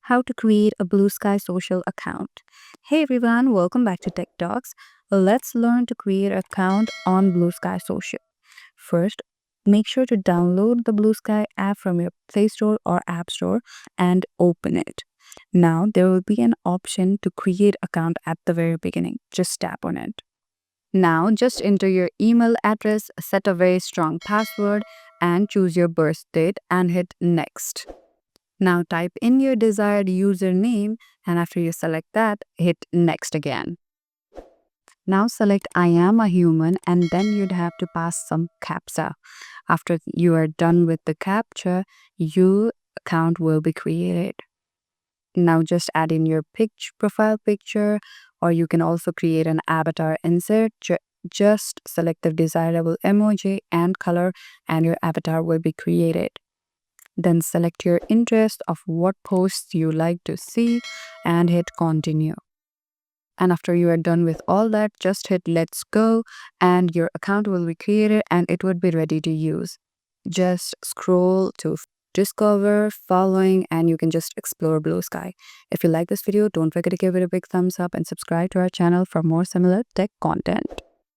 how to create a BlueSky social account. Hey everyone, welcome back to Tech Talks. Let's learn to create an account on BlueSky Social. First, make sure to download the BlueSky app from your Play Store or App Store and open it. Now, there will be an option to create account at the very beginning. Just tap on it. Now, just enter your email address, set a very strong password, and choose your birth date and hit next. Now type in your desired username, and after you select that, hit next again. Now select I am a human, and then you'd have to pass some CAPTCHA. After you are done with the CAPTCHA, your account will be created. Now just add in your profile picture, or you can also create an avatar insert. Just select the desirable emoji and color, and your avatar will be created. Then select your interest of what posts you like to see and hit continue. And after you are done with all that, just hit let's go and your account will be created and it would be ready to use. Just scroll to discover, following, and you can just explore BlueSky. If you like this video, don't forget to give it a big thumbs up and subscribe to our channel for more similar tech content.